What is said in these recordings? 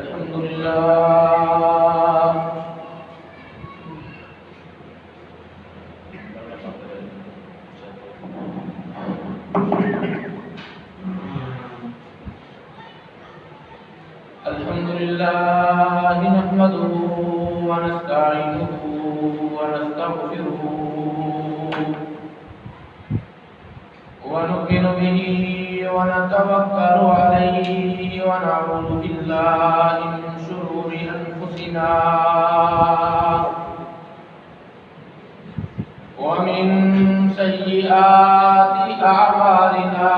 الحمد لله الحمد لله نحمده ونستعينه ونستغفره ونؤمن به ونتوكل عليه ونعوذ بالله من شرور أنفسنا ومن سيئات أعمالنا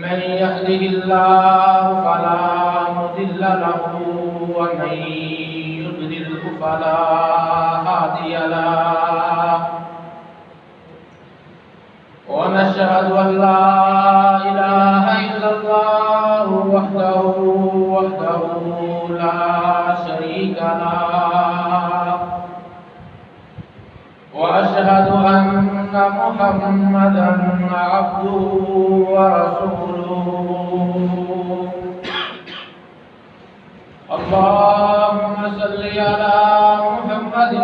من يهده الله فلا مضل له ومن يضلله فلا هادي له ونشهد أن لا إله إلا الله وحده لا شريك له وأشهد أن محمدا عبده ورسوله اللهم صل على محمد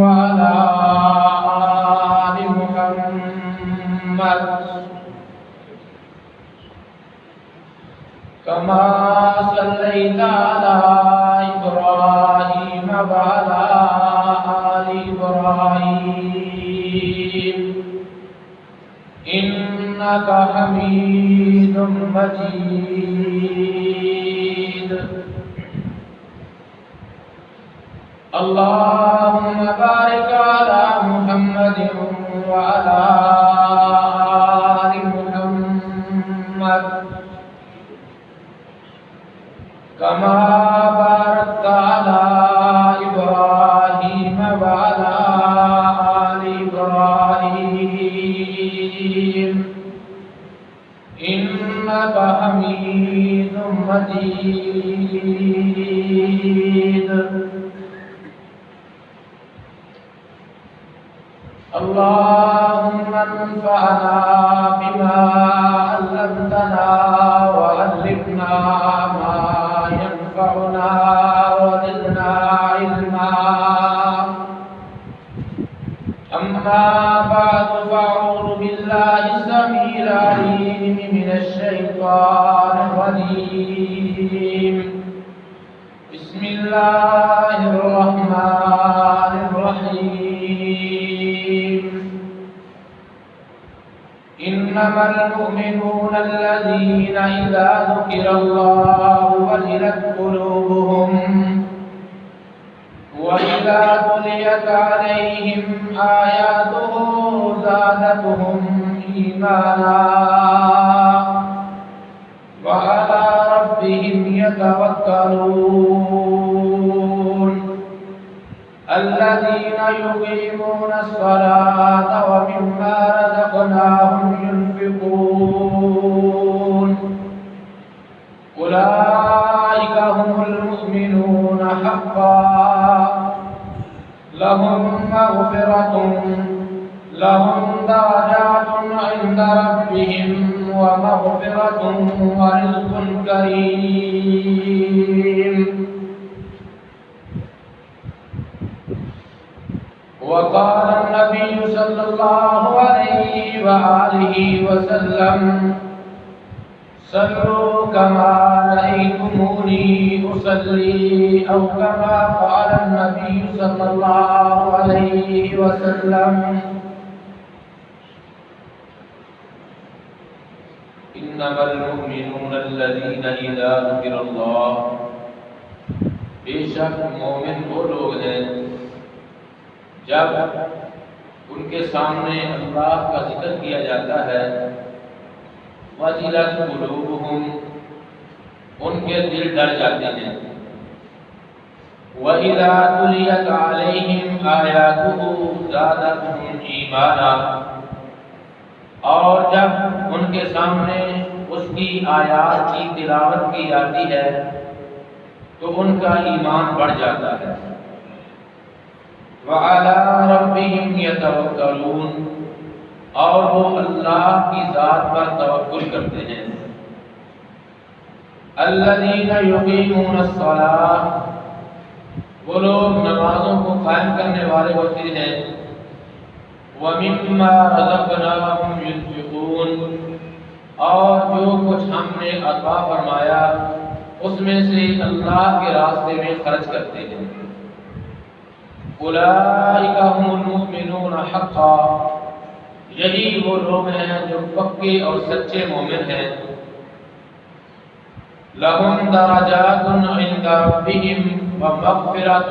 وعلى آل محمد كما صليت على إبراهيم وعلى آل إبراهيم إنك حميد مجيد اللهم بارك على محمد وعلى آل محمد كما باركت على إبراهيم وعلى آل إبراهيم إنك حميد مجيد اللهم انفعنا بما علمتنا وعلمنا ما ينفعنا وزدنا علما أما بعد فأعوذ بالله السميع العليم من الشيطان الرجيم بسم الله الرحمن الرحيم إنما المؤمنون الذين إذا ذكر الله وجلت قلوبهم وإذا تليت عليهم آياته زادتهم إيمانا وعلى ربهم يتوكلون الذين يقيمون الصلاة ومما رزقناهم ينفقون أولئك هم المؤمنون حقا لهم مغفرة لهم درجات عند ربهم ومغفرة ورزق كريم وقال النبي صلى الله عليه وآله وسلم صلوا كما رأيتموني أصلي أو كما قال النبي صلى الله عليه وسلم إنما المؤمنون الذين إذا ذكر الله بے شک مومن وہ لوگ ہیں جب ان کے سامنے اللہ کا ذکر کیا جاتا ہے وَجِلَتْ قُلُوبُهُمْ ان کے دل ڈر جاتے ہیں وَإِذَا تُلِيَتْ عَلَيْهِمْ آيَاتُهُ زَادَتْهُمْ إِيمَانًا اور جب ان کے سامنے اس کی آیات کی تلاوت کی جاتی ہے تو ان کا ایمان بڑھ جاتا ہے وَعَلَىٰ رَبِّهِمْ يَتَوَكَّلُونَ اور وہ اللہ کی ذات پر توکل کرتے ہیں الذین یقیمون الصلاۃ، وہ لوگ نمازوں کو قائم کرنے والے ہوتے ہیں، وَمِمَّا رَزَقْنَاهُمْ يُنْفِقُونَ، اور جو کچھ ہم نے عطا فرمایا اس میں سے اللہ کے راستے میں خرچ کرتے ہیں۔ اولئک هم المؤمنون حقا، یہی وہ لوگ ہیں جو پکے اور سچے مومن ہیں۔ لَهُمْ دَرَجَاتٌ عِنْدَ رَبِّهِمْ وَمَغْفِرَةٌ،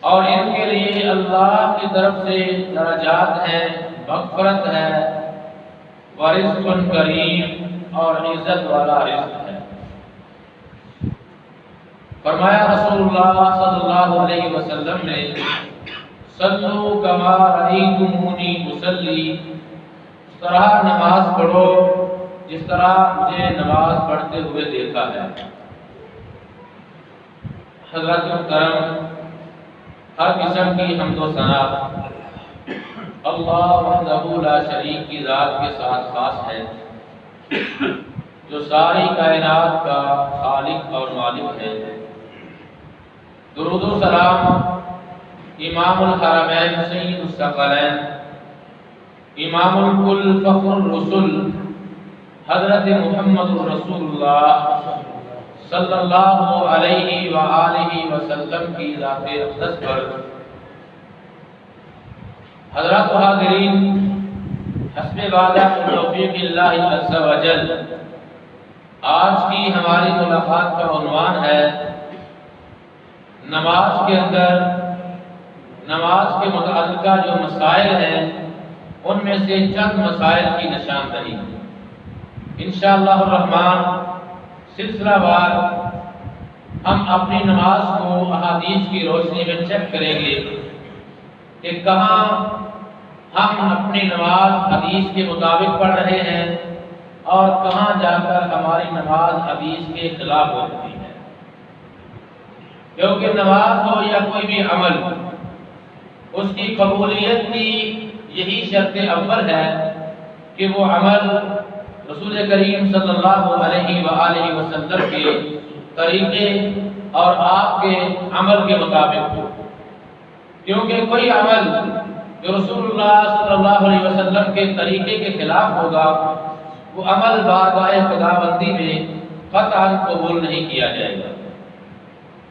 اور ان کے لیے اللہ کی طرف سے درجات ہیں، مغفرت ہے، وَرِزْقٌ کریم، اور عزت والا رزق ہے۔ فرمایا رسول اللہ صلی اللہ علیہ وسلم نے، صلوا کما رأیتمونی اصلی، اس طرح نماز پڑھو جس طرح مجھے نماز پڑھتے ہوئے دیکھا ہے۔ حضرات محترم، ہر قسم کی حمد و ثنا اللہ وحدہ لا شریک کی ذات کے ساتھ خاص ہے، جو ساری کائنات کا خالق اور مالک ہے۔ درود و سلام امام الحرمین سید الثقلین، امام الکل فخر الرسل، حضرت محمد رسول اللہ صلی اللہ علیہ وآلہ وسلم کی ذات اقدس پر۔ حضرات و حاضرین، حسب وعدہ توفیق اللہ عز و جل، آج کی ہماری ملاقات کا عنوان ہے نماز کے اندر نماز کے متعلقہ جو مسائل ہیں ان میں سے چند مسائل کی نشاندہی۔ انشاءاللہ الرحمن سلسلہ وار ہم اپنی نماز کو احادیث کی روشنی میں چیک کریں گے کہ کہاں ہم اپنی نماز حدیث کے مطابق پڑھ رہے ہیں اور کہاں جا کر ہماری نماز حدیث کے خلاف ہوتی ہے۔ کیونکہ نماز ہو یا کوئی بھی عمل، اس کی قبولیت کی یہی شرط اول ہے کہ وہ عمل رسول کریم صلی اللہ علیہ وآلہ وسلم کے طریقے اور آپ کے عمل کے مطابق ہو۔ کیونکہ کوئی عمل جو رسول اللہ صلی اللہ علیہ وسلم کے طریقے کے خلاف ہوگا، وہ عمل بارگاہ خداوندی میں قطعاً قبول نہیں کیا جائے گا۔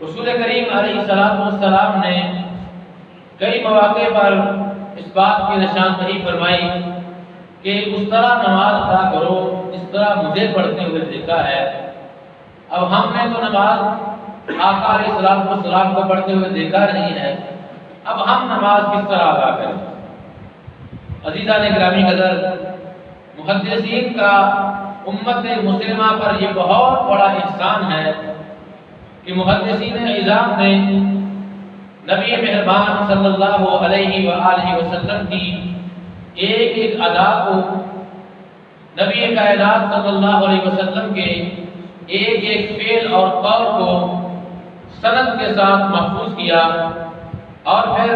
رسول کریم علیہ السلام نے کئی مواقع پر اس بات کی نشاندہی فرمائی کہ اس طرح نماز ادا کرو اس طرح مجھے پڑھتے ہوئے دیکھا ہے۔ اب ہم نے تو نماز آقا علیہ السلام کو پڑھتے ہوئے دیکھا نہیں ہے، اب ہم نماز کس طرح ادا کریں؟ عزیزان گرامی قدر، محدثین کا امت مسلمہ پر یہ بہت بڑا احسان ہے کہ محدثین اعظام نے نبی مہربان صلی اللہ علیہ وآلہ وسلم کی ایک ایک ادا کو، نبی کائنات صلی اللہ علیہ وسلم کے ایک ایک فعل اور قول کو سند کے ساتھ محفوظ کیا، اور پھر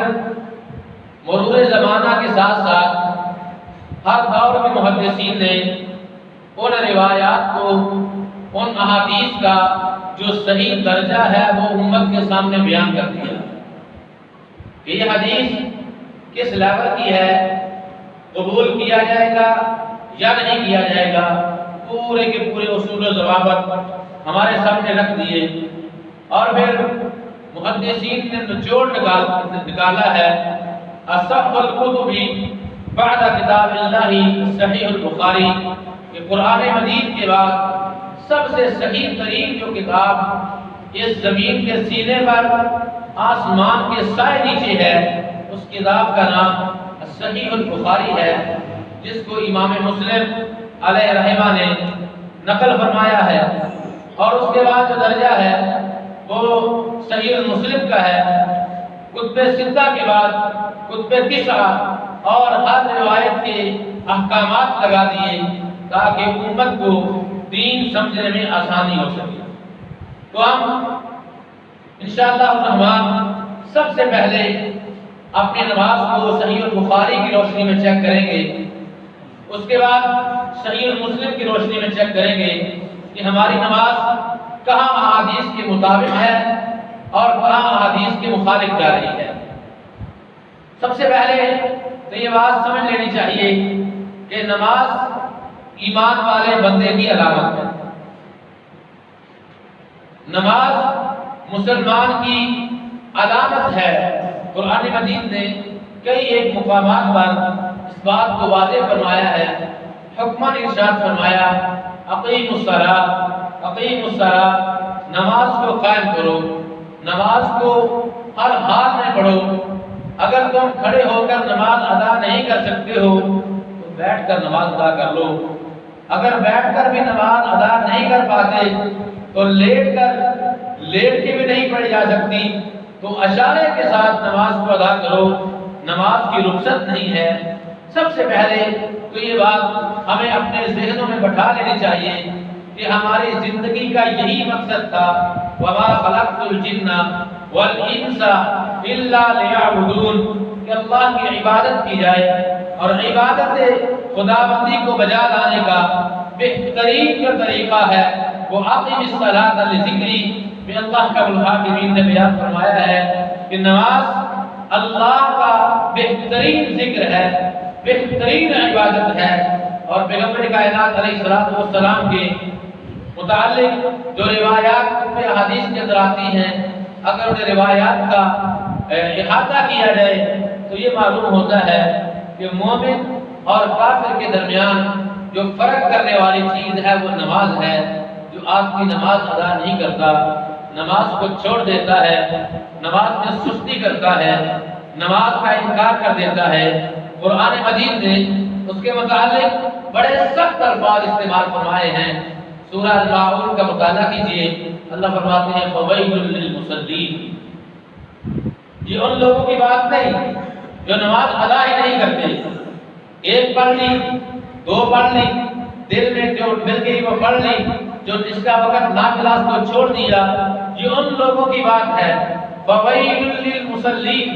مرور زمانہ کے ساتھ ساتھ ہر دور کے محدثین نے ان روایات کو، ان احادیث کا جو صحیح درجہ ہے وہ امت کے سامنے بیان کر دیا کہ یہ حدیث کس لیول کی ہے، قبول کیا جائے گا یا نہیں کیا جائے گا، پورے کے پورے اصول و ضوابط ہمارے سامنے رکھ دیے۔ اور پھر محدثین نے نچوڑ نکالا ہے، اصح الکتب بعد کتاب اللہ صحیح البخاری، کہ قرآن مجید کے بعد سب سے صحیح ترین جو کتاب اس زمین کے سینے پر آسمان کے سائے نیچے ہے، اس کتاب کا نام صحیح البخاری ہے، جس کو امام مسلم علیہ رحمہ نے نقل فرمایا ہے۔ اور اس کے بعد جو درجہ ہے وہ صحیح المسلم کا ہے۔ کتب ستہ کے بعد کتب تسعہ اور ہر روایت کے احکامات لگا دیے تاکہ امت کو دین سمجھنے میں آسانی ہو سکے۔ تو ہم انشاءاللہ الرحمن سب سے پہلے اپنی نماز کو صحیح البخاری کی روشنی میں چیک کریں گے، اس کے بعد صحیح المسلم کی روشنی میں چیک کریں گے، کہ ہماری نماز کہاں احادیث کے مطابق ہے اور کہاں احادیث کے مخالف جا رہی ہے۔ سب سے پہلے تو یہ بات سمجھ لینی چاہیے کہ نماز ایمان والے بندے کی علامت ہے۔ نماز مسلمان کی علامت ہے۔ قرآن مجید نے کئی ایک مقامات پر اس بات کو واضح فرمایا ہے۔ حکماً ارشاد فرمایا اقیموا الصلاۃ، نماز کو قائم کرو، نماز کو ہر حال میں پڑھو۔ اگر تم کھڑے ہو کر نماز ادا نہیں کر سکتے ہو تو بیٹھ کر نماز ادا کر لو، اگر بیٹھ کر بھی نماز ادا نہیں کر پاتے تو لیٹ کے بھی نہیں پڑھی جا سکتی تو اشارے کے ساتھ نماز کو ادا کرو، نماز کی رخصت نہیں ہے۔ سب سے پہلے تو یہ بات ہمیں اپنے ذہنوں میں بٹھا لینی چاہیے کہ ہماری زندگی کا یہی مقصد تھا، وَمَا خَلَقْتُ الْجِنَّ وَالْإِنسَ إِلَّا لِيَعْبُدُونَ، کہ اللہ کی عبادت کی جائے، اور عبادت خداوندی کو بجا لانے کا بہترین جو طریقہ ہے وہ اقم الصلاۃ لذکری میں اللہ کا الحاکمین نے بیان فرمایا ہے کہ نماز اللہ کا بہترین ذکر ہے، بہترین عبادت ہے۔ اور پیغمبر کائنات علیہ السلام کے متعلق جو روایات میں حدیث کے اندر آتی ہیں، اگر ان روایات کا احاطہ کیا جائے تو یہ معلوم ہوتا ہے کہ مومن اور کافر کے درمیان جو فرق کرنے والی چیز ہے وہ نماز ہے۔ جو آپ کی نماز ادا نہیں کرتا، نماز کو چھوڑ دیتا ہے، نماز میں سستی کرتا ہے، نماز کا انکار کر دیتا ہے، قرآن مجید نے اس کے متعلق بڑے سخت الفاظ استعمال فرمائے ہیں۔ سورہ الماعون کا مطالعہ کیجیے، اللہ فرماتے ہیں فویل للمصلین، یہ ان لوگوں کی بات نہیں جو نماز ادا ہی نہیں کرتے، ایک پڑھ لی، دو پڑھ لی، دل میں جو مل گئی وہ پڑھ لی، جو جس کا وقت نافلہ کو چھوڑ دیا، یہ ان لوگوں کی بات ہے۔ فویل للمصلین،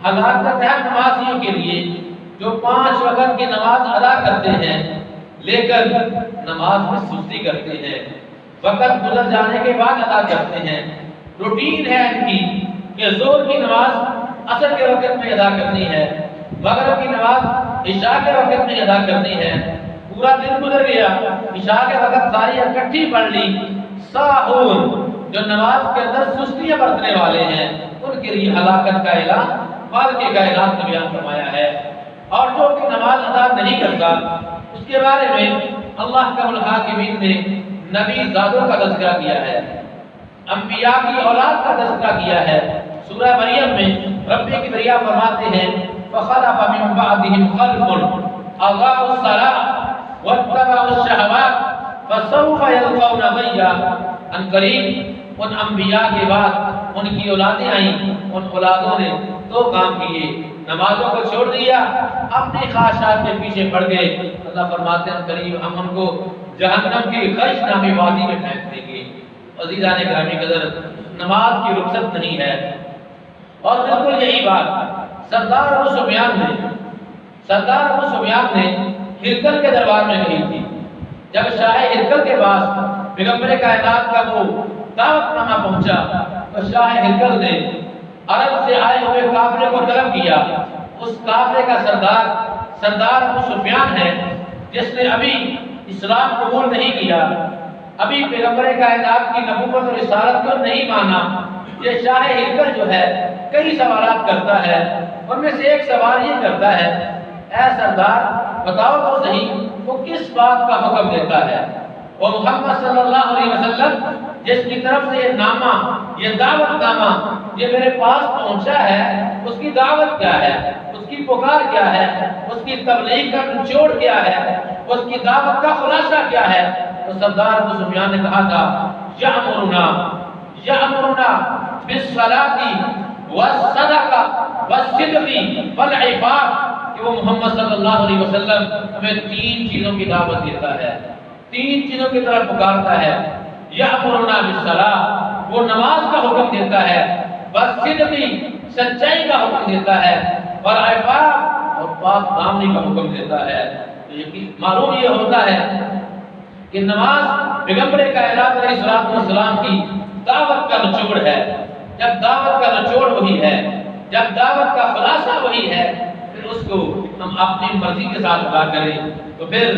ہلاکت ہے نمازیوں کے لیے جو 5 وقت کی نماز ادا کرتے ہیں لیکن نماز میں سستی کرتے ہیں، وقت گزر جانے کے بعد ادا کرتے ہیں۔ روٹین ہے ان کی کہ ظہر کی نماز عصر کے وقت میں ادا کرنی ہے، مغرب کی نماز عشاء کے وقت میں ادا کرنی ہے، پورا دن گزر گیا، عشاء کے وقت ساری اکٹھی پڑھ لی۔ ساہون، جو نماز کے اندر سستیاں برتنے والے ہیں، ان کے لیے ہلاکت کا اعلان مالک کائنات نے بیان فرمایا ہے۔ اور جو کہ نماز ادا نہیں کرتا اس کے بارے میں اللہ کا الحاکمین نے نبی زادوں کا تذکرہ کیا ہے، انبیاء کی اولاد کا تذکرہ کیا ہے۔ سورہ مریم میں رب کبریا فرماتے ہیں فخلف من بعدهم خلف اضاعوا الصلاة واتبعوا الشهوات فسوف يلقون غيا۔ ان قریب ان انبیاء کے بعد ان کی اولادیں آئیں، ان اولادوں نے 2 کام کیے، نمازوں کو چھوڑ دیا، اپنی خواہشات کے پیچھے پڑ گئے۔ اللہ فرماتے ہیں قریب ہم ان کو جہنم کی غش نامی وادی میں پھینک دیں گے۔ عزیزان گرامی قدر، نماز کی رخصت نہیں ہے۔ اور بالکل یہی بات سردار ابو سفیان نے ہرقل کے دربار میں کہی تھی۔ جب شاہ ہرقل کے پاس پیغمبر کائنات کا وہ دعوت نامہ پہنچا تو شاہ ہرقل نے عرب سے آئے ہوئے قافلے کو طلب کیا۔ اس قافلے کا سردار ابو سفیان ہے، جس نے ابھی اسلام قبول نہیں کیا، ابھی پیغمبر کائنات کی نبوت اور رسالت کو نہیں مانا۔ یہ شاہ ہرقل جو ہے کئی سوالات کرتا ہے، ان میں سے ایک سوال یہ کرتا ہے اے سردار بتاؤ تو صحیح وہ کس بات کا حکم دیتا ہے؟ وہ محمد صلی اللہ علیہ وسلم جس کی طرف سے یہ نامہ، یہ دعوت نامہ یہ میرے پاس پہنچا ہے، اس کی دعوت کیا ہے، اس کی پکار کیا ہے، اس کی تبلیغ کا نچوڑ کیا ہے، اس کی دعوت کا خلاصہ کیا ہے؟ تو سردار ابو سفیان نے کہا تھا یأمرنا بالصلاۃ والصدقہ والصدق والعفاف، کہ وہ محمد صلی اللہ علیہ وسلم ہمیں 3 چیزوں کی دعوت دیتا ہے، 3 چیزوں کی طرف پکارتا ہے۔ یأمرنا بالصلاۃ، وہ نماز کا حکم دیتا ہے، والصدق، سچائی کا حکم دیتا ہے، والعفاف، اور پاک دامنی کا حکم دیتا ہے۔ معلوم یہ ہوتا ہے کہ کہ نماز پیغمبر کائنات علیہ السلام کی دعوت کا نچوڑ ہے۔ جب دعوت کا نچوڑ وہی ہے، جب دعوت کا خلاصہ وہی ہے، پھر اس کو ہم اپنی مرضی کے ساتھ ادا کریں تو پھر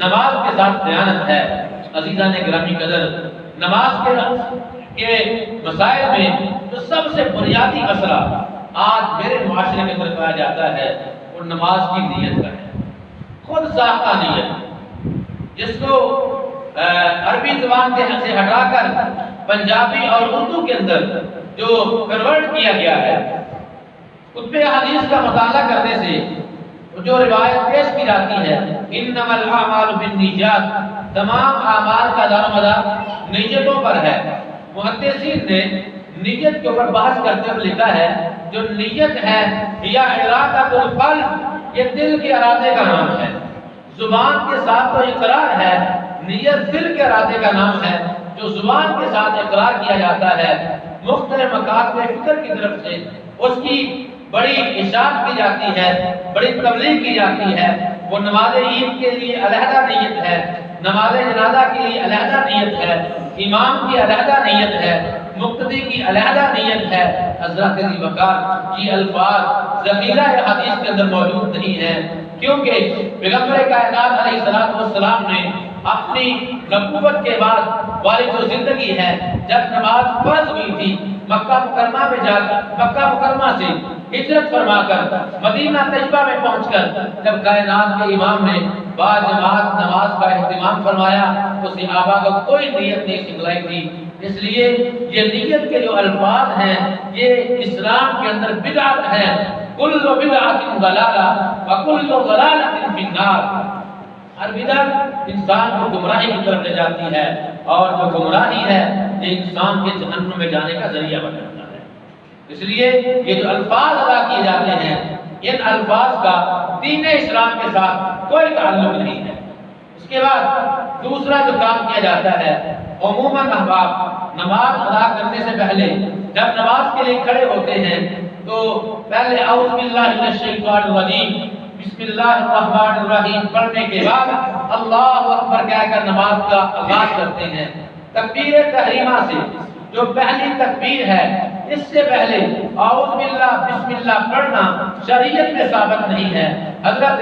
نماز کے ساتھ خیانت ہے۔ عزیزان گرامی قدر، نماز کے مسائل میں جو سب سے بنیادی مسئلہ آج میرے معاشرے میں اندر پایا جاتا ہے وہ نماز کی نیت کا ہے، خود ساختہ نیت، جس کو عربی زبان سے ہٹا کر پنجابی اور اردو کے اندر جو کنورٹ کیا گیا ہے، خطبہ حدیث کا مطالعہ کرنے سے جو روایت پیش کی جاتی ہے انما الاعمال بالنیات، تمام اعمال کا دار و مدار نیتوں پر ہے۔ محدثین نے نیت کے اوپر بحث کرتے ہوئے لکھا ہے جو نیت ہے یا ارادۃ القلب، یہ دل کے ارادے کا نام ہے۔ زبان کے ساتھ تو اقرار ہے، نیت دل کے ارادے کا نام ہے جو زبان کے ساتھ اقرار کیا جاتا ہے۔ مختلف مقاصد فکر کی طرف سے اس کی بڑی اشاعت کی جاتی ہے، بڑی تبلیغ کی جاتی ہے۔ وہ نماز عید کے لیے علیحدہ نیت ہے، نماز جنازہ کے لیے علیحدہ نیت ہے، امام کی علیحدہ نیت ہے، مقتدی کی علیحدہ نیت ہے۔ حضرت ذی وقار یہ الفاظ ذخیرہ حدیث کے اندر موجود نہیں ہے، کیونکہ پیغمبر کائنات علیہ السلام نے اپنی نبوت کے بعد والی جو زندگی ہے، جب نماز فرض ہوئی تھی، مکہ مکرمہ میں جا کر مکہ مکرمہ سے ہجرت فرما کر مدینہ طیبہ میں پہنچ کر جب کائنات کے امام نے باجماعت نماز کا اہتمام فرمایا تو صحابہ کو کوئی نیت نہیں سکھلائی تھی۔ اس لیے یہ نیت کے جو الفاظ ہیں یہ اسلام کے اندر بدعت ہے۔ کل بدعت ضلالہ وکل ضلالۃ فی النار، ہر بدعت انسان کو گمراہی کی طرف لے جاتی ہے اور جو گمراہی ہے یہ انسان کے جہنم میں جانے کا ذریعہ بن جاتا ہے۔ اس لیے یہ جو الفاظ ادا کیے جاتے ہیں ان الفاظ کا دین اسلام کے ساتھ کوئی تعلق نہیں ہے۔ اس کے بعد دوسرا جو کام کیا جاتا ہے، عموماً احباب نماز ادا کرنے سے پہلے جب نماز کے لیے کھڑے ہوتے ہیں تو پہلے اعوذ باللہ من الشیطان الرجیم بسم اللہ الرحمن الرحیم پڑھنے کے بعد اللہ اکبر کہہ کر نماز کا آغاز کرتے ہیں۔ تکبیر تحریمہ سے جو پہلی تکبیر ہے اس سے پہلے اعوذ باللہ بسم اللہ پڑھنا شریعت میں ثابت نہیں ہے۔ حضرت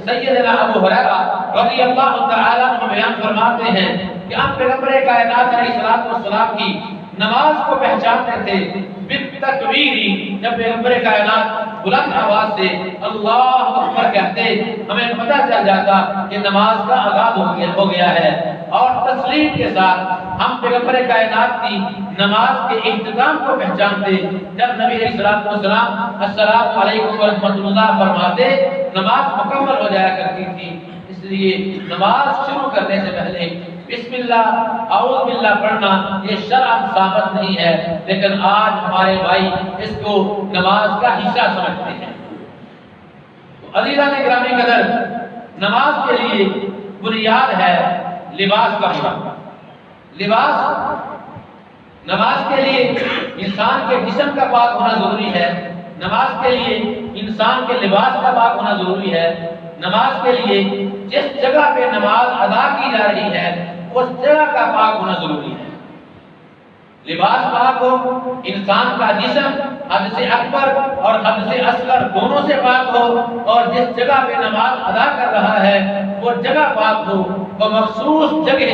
سیدنا ابو ہریرہ رضی اللہ تعالیٰ عنہ بیان فرماتے ہیں کہ ہم پیغمبر کائنات علیہ السلام کی نماز کو پہچانتے تھے بالتکبیری، جب پیغمبر کائنات بلند آواز سے اللہ اکبر کہتے ہمیں پتہ چل جاتا کہ نماز کا آغاز ہو گیا ہے۔ اور تسلیم کے ساتھ ہم پیغمبر کائنات کی نماز کے اختتام کو پہچانتے جب نبی علیہ السلام السلام علیکم ورحمۃ اللہ فرماتے نماز مکمل ہو جایا کرتی تھی۔ اس لیے نماز شروع کرنے سے پہلے بسم اللہ اعوذ باللہ پڑھنا یہ شرعاً ثابت نہیں ہے، لیکن آج ہمارے بھائی اس کو نماز کا حصہ سمجھتے ہیں۔ تو عزیزان گرامی قدر، نماز کے لیے بنیاد ہے لباس کا ہونا۔ لباس نماز کے لیے انسان کے جسم کا پاک ہونا ضروری ہے، نماز کے لیے انسان کے لباس کا پاک ہونا ضروری ہے، نماز کے لیے جس جگہ پہ نماز ادا کی جا رہی ہے اس جگہ کا پاک ہونا ضروری ہے۔ لباس پاک ہو، انسان کا جسم حد سے اکبر اور حد سے اصغر دونوں سے پاک ہو، اور جس جگہ پہ نماز ادا کر رہا ہے وہ جگہ پاک ہو۔ وہ مخصوص جگہ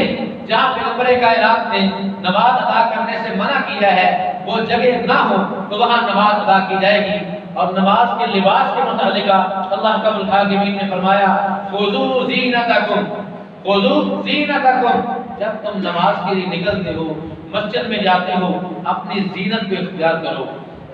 جہاں پیغمبر کائنات نے نماز ادا کرنے سے منع کیا ہے وہ جگہ نہ ہو تو وہاں نماز ادا کی جائے گی۔ اور نماز کے لباس کے متعلق اللہ رب العالمین نے فرمایا خذوا زینتکم، خذوا زینتکم، جب تم نماز کے لیے نکلتے ہو، مسجد میں جاتے ہو، اپنی زینت کو اختیار کرو،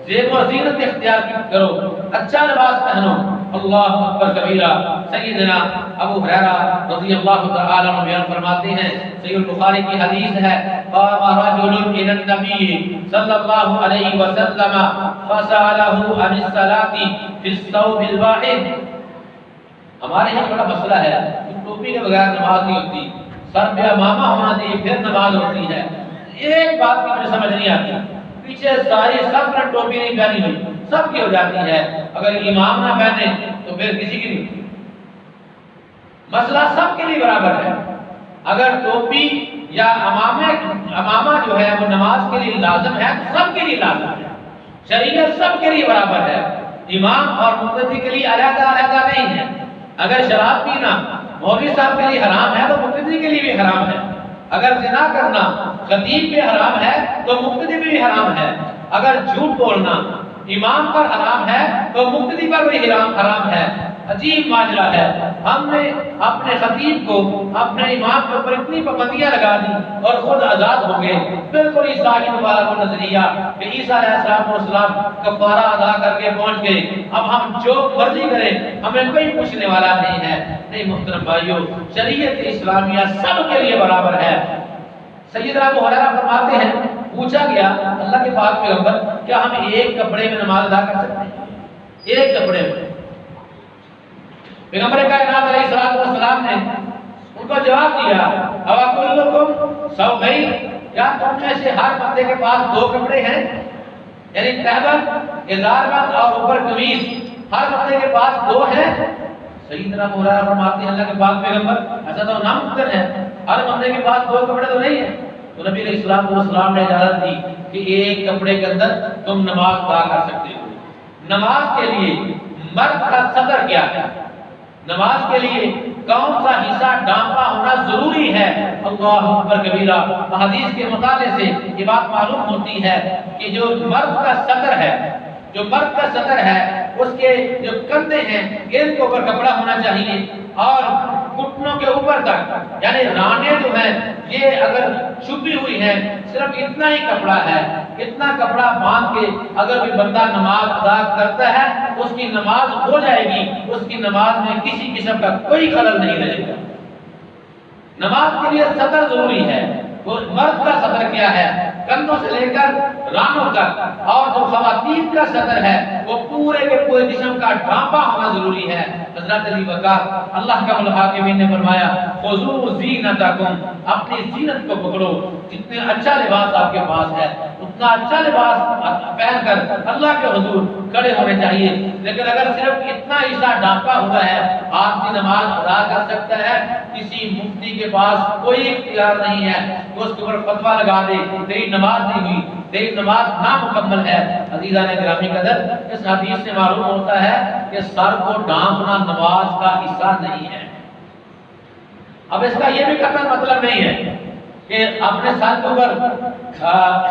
زیب و زینت اختیار کرو، اچھا لباس پہنو۔ اللہ اکبر کبیرہ۔ سیدنا ابو ہریرہ رضی اللہ تعالی عنہ بیان فرماتے ہیں، صحیح البخاری کی حدیث ہے، قام رجل الى النبی صلی اللہ علیہ وسلم فسألہ عن الصلاة فی الثوب الواحد۔ ہمارے یہاں بڑا مسئلہ ہے، ٹوپی کے بغیر نماز نہیں ہوتی، سر پہ امامہ ہونا چاہیے پھر نماز ہوتی ہے۔ ایک بات کی مجھے سمجھ نہیں آتی، پیچھے ساری سب نے ٹوپی نہیں پہنی ہوئی، سب کی ہو جاتی ہے، اگر امام نہ پہنے تو پھر کسی کی نہیں۔ مسئلہ سب کے لیے برابر ہے۔ اگر ٹوپی یا امامہ جو ہے وہ نماز کے لیے لازم ہے تو سب کے لیے لازم ہے، شریعت سب کے لیے برابر ہے، امام اور مقتدی کے لیے علیحدہ علیحدہ نہیں ہے۔ اگر شراب پینا مولوی صاحب کے لیے حرام ہے تو مقتدی کے لیے بھی حرام ہے، اگر زنا کرنا خطیب پہ حرام ہے تو مقتدی پہ بھی حرام ہے، اگر جھوٹ بولنا امام پر حرام ہے تو مقتدی پر بھی حرام ہے۔ عجیب ماجرا ہے، ہم نے اپنے خطیب کو اپنے امام کے اوپر اتنی پابندیاں لگا دی اور خود آزاد ہو گئے، بالکل عیسائی مبارک و نظریہ کہ عیسیٰ علیہ السلام کفارہ ادا کر کے پہنچ گئے، اب ہم جو مرضی کریں ہمیں کوئی پوچھنے والا نہیں ہے۔ نہیں محترم بھائیو، شریعت اسلامیہ سب کے لیے برابر ہے۔ سیدنا ابو ہریرہ فرماتے ہیں پوچھا گیا اللہ کے پاک پیغمبر کیا ہم ایک کپڑے میں نماز ادا کر سکتے ہیں؟ ایک کپڑے میں؟ پیغمبر کائنات علیہ السلام نے ان کو جواب دیا اوَكُلُّكُمْ ثَوْبَيْنِ، کیا تم میں سے ہر بندے کے پاس دو کپڑے ہیں؟ یعنی تہبند، ازاربند اور اوپر قمیص ہر بندے کے پاس دو ہیں؟ سیدنا ابو ہریرہ فرماتے ہیں اللہ کے پاک پیغمبر ایسا تو ناممکن ہے، ہر بندے کے پاس دو کپڑے تو نہیں ہیں۔ تو نبی علیہ السلام نے اجازت دی کہ ایک کپڑے کے اندر تم نماز ادا کر سکتے ہو۔ نماز کے لیے مرد کا صدر کیا ہے؟ نماز کے لیے کون سا حصہ ڈھانپا ہونا ضروری ہے؟ اللہ اکبر کبیرہ۔ حدیث کے مطالعے سے یہ بات معلوم ہوتی ہے کہ جو مرد کا صدر ہے، جو مرد کا صدر ہے اس کے جو کندھے ہیں ان کے اوپر کپڑا ہونا چاہیے اور گھٹنوں کے اوپر تک، یعنی رانے جو ہیں یہ اگر چھپی ہوئی ہیں صرف اتنا ہی کپڑا ہے، اتنا کپڑا باندھ کے اگر کوئی بندہ نماز ادا کرتا ہے اس کی نماز ہو جائے گی، اس کی نماز میں کسی قسم کا کوئی خلل نہیں رہے گا۔ نماز کے لیے صدر ضروری ہے۔ وہ مرد کا صدر کیا ہے؟ کندھوں سے لے کر رانوں تک، اور جو خواتین کا صدر ہے وہ پورے کے پورے جسم کا ڈھانپا ہونا ضروری ہے۔ حضرت علی وقار اللہ کا الحاکمین نے فرمایا خذوا زینتکم، اپنی زینت کو پکڑو، جتنے اچھا لباس آپ کے پاس ہے اتنا اچھا لباس پہن کر اللہ کے حضور کھڑے ہونے چاہیے۔ لیکن اگر صرف اتنا حصہ ڈھانپا ہوا ہے آدمی نماز ادا کر سکتا ہے، کسی مفتی کے پاس کوئی اختیار نہیں ہے کہ اس کے اوپر فتویٰ لگا دے تیری نماز نہیں ہوئی، تیری نماز نامکمل ہے۔ عزیزان گرامی قدر، اس حدیث سے معلوم ہوتا ہے کہ سر کو ڈھانپنا نماز کا حصہ نہیں ہے۔ اب اس کا یہ بھی قطعاً مطلب نہیں ہے کہ اپنے سر کے اوپر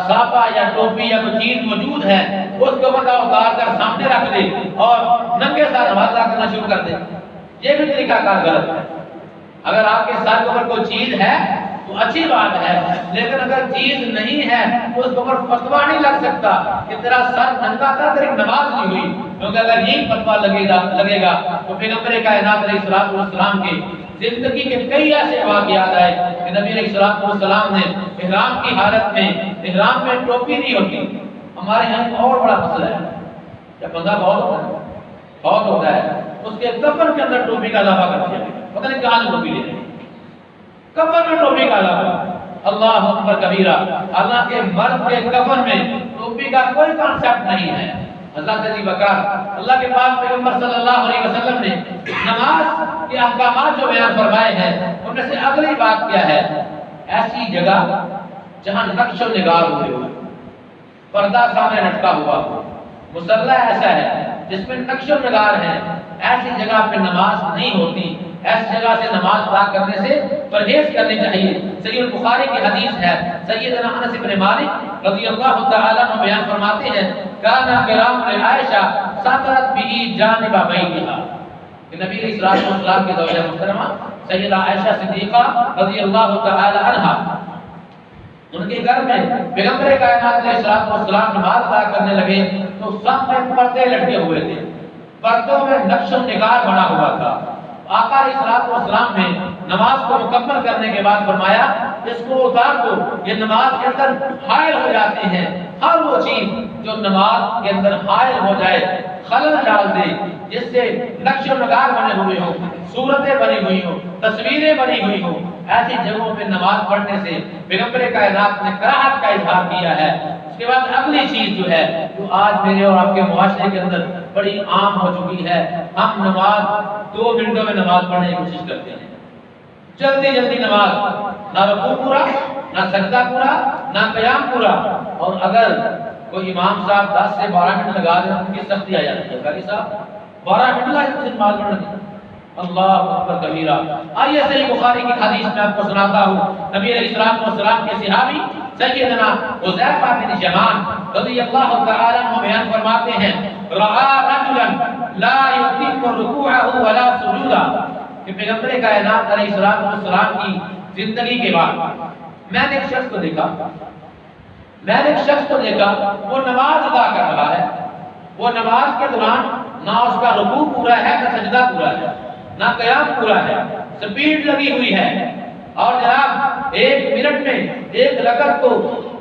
صافہ یا ٹوپی یا کوئی چیز موجود ہے اس کو بندہ اتار کر سامنے رکھ دے اور ننگے سر نماز ادا کرنا شروع کر دے، یہ بھی طریقہ کار غلط ہے۔ اگر آپ کے سر کے اوپر کوئی چیز ہے تو اچھی بات ہے، لیکن اگر چیز نہیں ہے تو اس کے اوپر فتویٰ نہیں لگ سکتا کہ تیرا سر ننگا تھا تیری نماز نہیں ہوئی، کیونکہ اگر یہی فتویٰ لگے گا تو پیغمبر کائنات علیہ السلام کے زندگی کے کئی ایسے واقعات آئے کہ نبی علیہ السلام نے احرام کی حالت میں احرام میں ٹوپی نہیں ہوتی۔ ہمارے یہاں ایک اور بڑا مسئلہ ہے، جب بندہ بہت ہوتا ہے اس کے کفن کے اندر ٹوپی کا اضافہ کر دیا، پتہ نہیں کہاں سے ٹوپی لے رہے ہیں، کفن میں ٹوپی کا اضافہ۔ اللہ اکبر کبیرہ، حالانکہ مرد کے کفن میں ٹوپی کا کوئی کانسیپٹ نہیں ہے۔ حضرت علی وقار اللہ کے پاک پیغمبر صلی اللہ علیہ وسلم نے نماز کے احکامات جو بیان فرمائے ہیں ان میں سے اگلی بات کیا ہے؟ ایسی جگہ جہاں نقش و نگار ہوئے ہو، پردہ سامنے لٹکا ہوا ہو، مصلی ایسا ہے جس میں نقش و نگار ہے، ایسی جگہ پہ نماز نہیں ہوتی، ایسی جگہ سے نماز ادا کرنے سے پرہیز کرنی چاہیے۔ صحیح البخاری کی حدیث ہے، سیدنا انس بن مالک رضی اللہ تعالیٰ عنہ بیان فرماتے ہیں کانا کرام عائشہ ساترت بھی جانب بیتھا، کہ نبی علیہ السلام کی زوجہ محترمہ سیدہ عائشہ صدیقہ رضی اللہ تعالیٰ عنہ ان کے گھر میں پیغمبر کائنات علیہ السلام نماز ادا کرنے لگے تو سب میں پردے لٹکے ہوئے تھے، پردوں میں نقش و نگار بنا ہوا تھا۔ آقا علیہ السلام نے نماز کو مکمل کرنے کے بعد فرمایا اس کو اتار دو، یہ نماز کے اندر حائل ہو جاتے ہیں، ہر وہ چیز جو نماز کے اندر حائل ہو جائے، خلل ڈال دے، جس سے نقش و نگار بنے ہوئے ہوں، صورتیں بنی ہوئی ہوں، تصویریں بنی ہوئی ہوں، ایسی جگہوں پہ نماز پڑھنے سے پیغمبر کائنات نے کراہت کا اظہار کیا ہے۔ اس کے بعد اگلی چیز جو ہے جو آج میرے اور آپ کے معاشرے کے اندر بڑی عام ہو چکی ہے، ہم نماز 2 منٹوں میں نماز پڑھنے کی کوشش کرتے ہیں، جلدی جلدی نماز، نہ رکوع پورا، نہ سجدہ پورا، نہ قیام پورا۔ اور اگر کوئی امام صاحب 10 سے 12 منٹ لگا دیں ان کی سختی آ جاتی ہے، قاری صاحب 12 منٹ لگا نماز پڑھنے کی، اللہ اکبر کبیرہ۔ آئیے صحیح بخاری کی حدیث میں آپ کو سناتا ہوں، نبی علیہ السلام کے صحابی سیدنا حذیفہ بن یمان رضی اللہ تعالی عنہ بیان فرماتے ہیں، رعا رجلا لا یتم رکوعه ولا سجودا، کہ پیغمبر کائنات علیہ السلام کی زندگی کے بعد میں نے ایک شخص کو دیکھا وہ نماز ادا کر رہا ہے، وہ نماز کے دوران نہ اس کا رکوع پورا ہے، نہ سجدہ پورا ہے، نہ قیام پورا ہے، سپیڈ لگی ہوئی ہے، اور جناب 1 منٹ میں 1 رکعت کو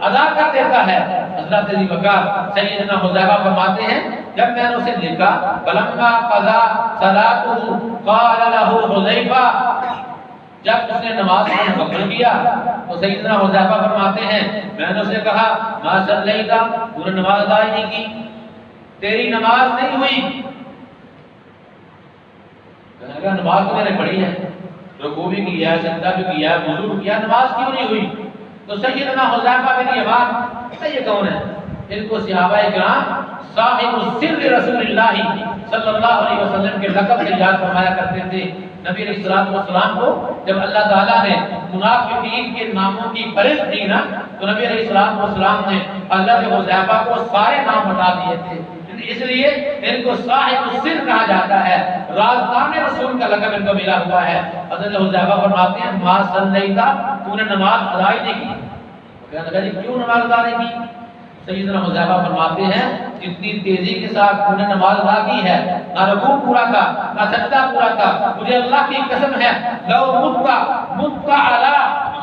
ادا کر دیتا ہے۔ حضرت ابی بکر سیدنا حذیفہ فرماتے ہیں، جب میں نے اسے دیکھا فلما قضا صلاته قال له حذیفہ، جب اس نے نماز کو مکمل کیا تو سیدنا حذیفہ فرماتے ہیں، میں نے اسے کہا ما صلیت، تو نے نماز ادا نہیں کی، تیری نماز نہیں ہوئی۔ کہنے لگا نماز تو میں نے پڑھی ہے، رکوع بھی کیا ہے، سجدہ بھی کیا ہے، وضو بھی کیا، نماز کیوں نہیں ہوئی؟ تو سیدنا حذیفہ بن یمان، یہ کون ہے؟ ان کو صحابہ کرام صاحب السر رسول اللہ صلی اللہ علیہ وسلم کے لقب سے یاد فرمایا کرتے تھے۔ نبی علیہ السلام کو جب اللہ تعالیٰ نے منافقین کے ناموں کی فہرست دی نا، تو نبی علیہ السلام نے حضرت حذیفہ کو سارے نام بتا دیے تھے، اس لیے ان کو صاحب السر کہا جاتا ہے، رازدان رسول کا لقب ان کو ملا ہوا ہے۔ حضرت حذیفہ فرماتے ہیں ما صلیت، تو نے نماز ادا نہیں کی۔ کہنے لگا جی کیوں نماز ادا نہیں کی؟ سیدنا حذیفہ فرماتے ہیں جتنی تیزی کے ساتھ تو نے نماز ادا کی ہے، نہ رکوع پورا تھا، نہ سجدہ پورا تھا، مجھے اللہ کی قسم ہے لو مت علی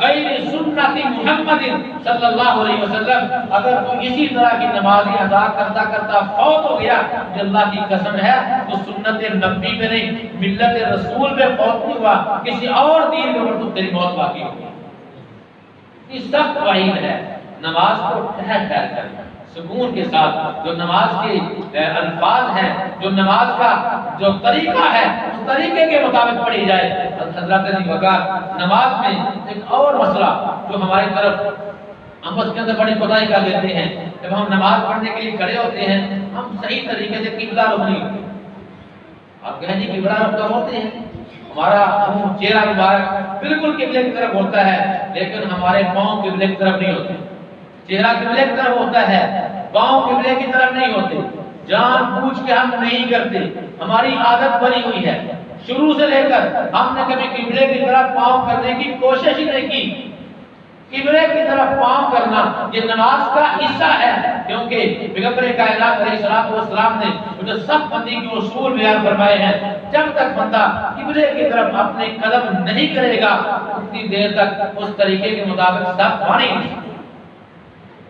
غیر سنت محمد صلی اللہ علیہ وسلم، اگر تو اسی طرح کی نمازیں ادا کرتا کرتا فوت ہو گیا، مجھے اللہ کی قسم ہے تو سنت نبی میں نہیں، ملت رسول میں فوت نہیں ہوا، کسی اور دین کے اوپر تو تیری موت باقی ہوگی۔ یہ سخت وعید ہے۔ نماز کو ٹھہر کر سکون کے ساتھ، جو نماز کے الفاظ ہیں، جو نماز کا جو طریقہ ہے، اس طریقے کے مطابق پڑھی جائے۔ حضرت ابی بکر نماز میں ایک اور مسئلہ جو ہماری طرف ہم اس کے اندر بڑی خدائی کر لیتے ہیں، جب ہم نماز پڑھنے کے لیے کھڑے ہوتے ہیں ہم صحیح طریقے سے قبلہ رخ نہیں ہوتے۔ آپ کہیں جی قبلہ رخ تو ہوتے ہیں، ہمارا چہرہ مبارک بالکل قبلے کی طرف ہوتا ہے، لیکن ہمارے پاؤں قبلے کی طرف نہیں ہوتے۔ چہرہ قبلے کی طرف ہوتا ہے، پاؤں قبلے کی طرف نہیں ہوتے۔ جان بوجھ کے ہم نہیں کرتے، ہماری عادت بنی ہوئی ہے، شروع سے لے کر ہم نے کبھی قبلے کی طرف پاؤں کرنے کی کوشش ہی نہیں کی۔ قبلے کی طرف پاؤں کرنا یہ نماز کا حصہ ہے، کیونکہ پیغمبر کائنات علیہ السلام نے جو سخت بندی کے اصول بیان فرمائے ہیں، جب تک بندہ قبلے کی طرف اپنے قدم نہیں کرے گا اتنی دیر تک اس طریقے کے مطابق سخت بانی نہیں۔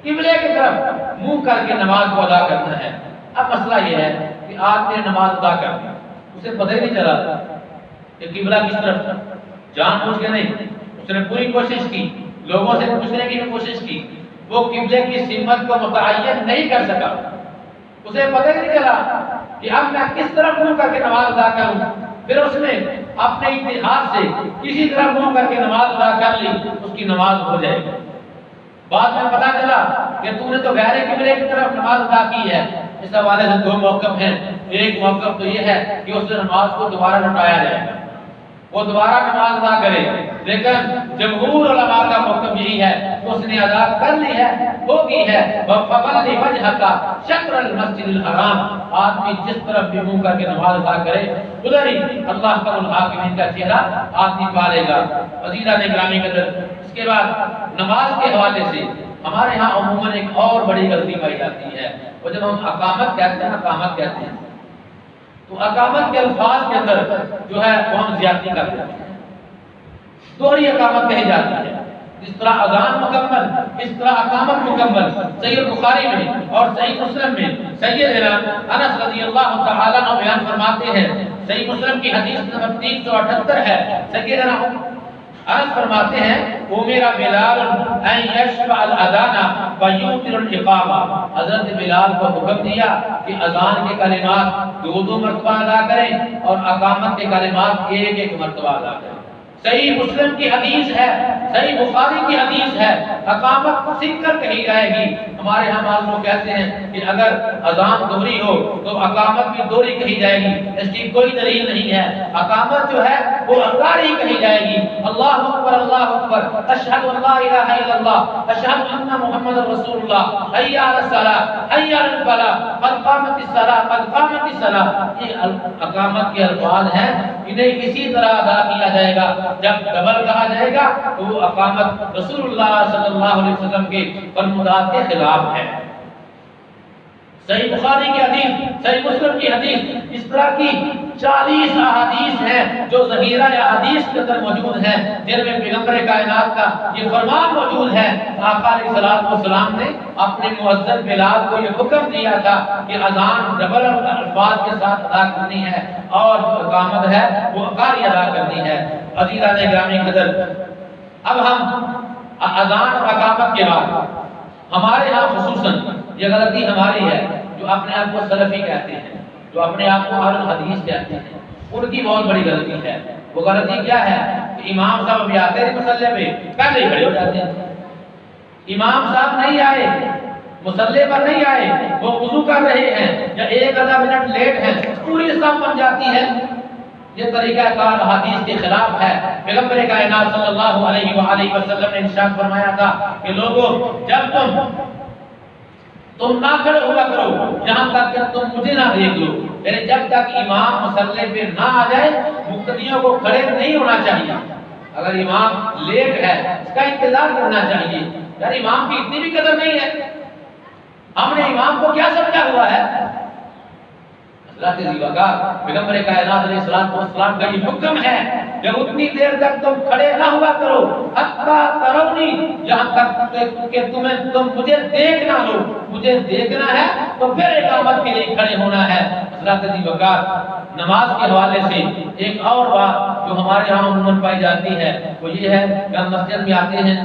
قبلے کی طرف منہ کر کے نماز کو ادا کرنا ہے۔ اب مسئلہ یہ ہے کہ آج نے نماز ادا کر دی، اسے پتہ ہی نہیں چلا کہ قبلہ کس طرف، جان بوجھ کے نہیں، اس نے پوری کوشش کی، لوگوں سے پوچھنے کی کوشش کی، وہ قبلے کی سمت کو متعین نہیں کر سکا، اسے پتہ ہی نہیں چلا کہ اب میں کس طرف منہ کر کے نماز ادا کروں۔ پھر اس نے اپنے اتحاد سے کسی طرح منہ کر کے نماز ادا کر لی، اس کی نماز ہو جائے گی۔ بعد میں پتا چلا کہ تو نے تو غیر قبلے کی طرف نماز ادا کی ہے۔ اس حوالے سے دو موقف ہیں، ایک موقف تو یہ ہے کہ اس نے نماز کو دوبارہ لوٹایا جائے، وہ دوبارہ نماز ادا کرے، لیکن جمہور علماء کا موقف یہی ہے کہ اس نے ادا کر لی ہے، ہو گئی ہے۔ وَفَوَلِّ وَجْهَكَ شَطْرَ الْمَسْجِدِ الْحَرَامِ، آدمی جس طرف بھی منہ کر کے نماز ادا کرے ادھر ہی اللہ کا الحاکمین کا چہرہ آدمی پالے گا۔ عزیزان گرامی قدر، اس کے بعد نماز کے حوالے سے ہمارے ہاں عموماً ایک اور بڑی غلطی پائی جاتی ہے، وہ جب ہم اقامت کہتے ہیں تو اقامت کے الفاظ کے اندر جو ہے وہ ہم زیادتی کرتے ہیں، دوہری اقامت کہی جاتی ہے۔ اس طرح اذان مکمل، اس طرح اقامت مکمل۔ صحیح بخاری میں اور صحیح مسلم میں سیدنا انس رضی اللہ تعالی عنہ بیان فرماتے ہیں، صحیح مسلم کی حدیث نمبر 378 ہے، سیدنا انس فرماتے ہیں امیر بلال ان یشفع الاذان فیوتر الاقامہ، حضرت بلال کو حکم دیا کہ اذان کے کلمات 2 مرتبہ ادا کریں اور اقامت کے کلمات 1 مرتبہ ادا کریں۔ صحیح مسلم کی حدیث ہے، صحیح بخاری کی حدیث ہے، اقامت سیکھ کر کہی جائے گی۔ ہمارے ہاں بعض لوگ کہتے ہیں کہ اگر اذان دوہری ہو تو اقامت بھی دوہری کہی جائے گی، اس کی کوئی دلیل نہیں ہے۔ اقامت جو ہے وہ اقاری کہی جائے گی، اللہ اکبر اللہ اکبر، اشہد ان لا الہ الا اللہ، اشہد ان محمد رسول اللہ، حی علی الصلاۃ حی علی الفلاح، قد قامت الصلاۃ قد قامت الصلاۃ۔ یہ اقامت کے الفاظ ہیں، انہیں اسی طرح ادا کیا جائے گا۔ جب ڈبل کہا جائے گا تو وہ اقامت رسول اللہ صلی اللہ علیہ وسلم کے فرمودات کے خلاف ہے۔ صحیح بخاری کی حدیث، صحیح مسلم کی حدیث، اس طرح کی 40 احادیث ہیں جو ذخیرہ احادیث کے اندر موجود ہیں، جن میں پیغمبر کائنات کا یہ فرمان موجود ہے۔ آقا علیہ الصلوۃ والسلام نے اپنے مؤذن بلال کو یہ حکم دیا تھا کہ اذان ڈبل الفاظ کے ساتھ ادا کرنی ہے اور جو اقامت ہے وہ اقاری ادا کرنی ہے۔ عزیزان گرامی قدر، اب ہم اذان اور اقامت کے بعد ہمارے ہاں خصوصاً یہ غلطی ہماری ہے، جو اپنے آپ کو سلفی کہتے ہیں، جو اپنے آپ کو اہل الحدیث کہتے ہیں، ان کی بہت بڑی غلطی ہے۔ وہ غلطی کیا ہے کہ امام صاحب ابھی آتے ہیں مصلی پہ، پہلے ہی کھڑے ہو جاتے ہیں۔ امام صاحب نہیں آئے، مصلی پر نہیں آئے، وہ وضو کر رہے ہیں یا ایک آدھا منٹ لیٹ ہیں، پوری صف بن جاتی ہے۔ یہ طریقہ کار حدیث کے خلاف ہے۔ پیغمبر کائنات صلی اللہ علیہ وآلہ وسلم نے ارشاد فرمایا تھا کہ لوگوں، جب تم نہ کھڑے ہوا کرو جہاں تک کہ تم مجھے نہ دیکھ لو، یعنی جب تک امام مصلی پہ نہ آ جائے مقتدیوں کو کھڑے نہیں ہونا چاہیے۔ اگر امام لیٹ ہے اس کا انتظار کرنا چاہیے۔ یار امام کی اتنی بھی قدر نہیں ہے، ہم نے امام کو کیا سمجھا ہوا ہے؟ پیغمبر کائنات علیہ السلام کا یہ حکم ہے کہ اتنی دیر تک تم کھڑے نہ ہوا کرو حتی ترونی، جہاں تک کہ تم مجھے دیکھ نہ لو۔ مجھے دیکھنا ہے تو پھر اقامت کے لیے کھڑے ہونا ہے۔ حضرت عزیز وقار، نماز کے حوالے سے ایک اور بات جو ہمارے ہاں عموماً پائی جاتی ہے وہ یہ ہے کہ ہم مسجد میں آتے ہیں،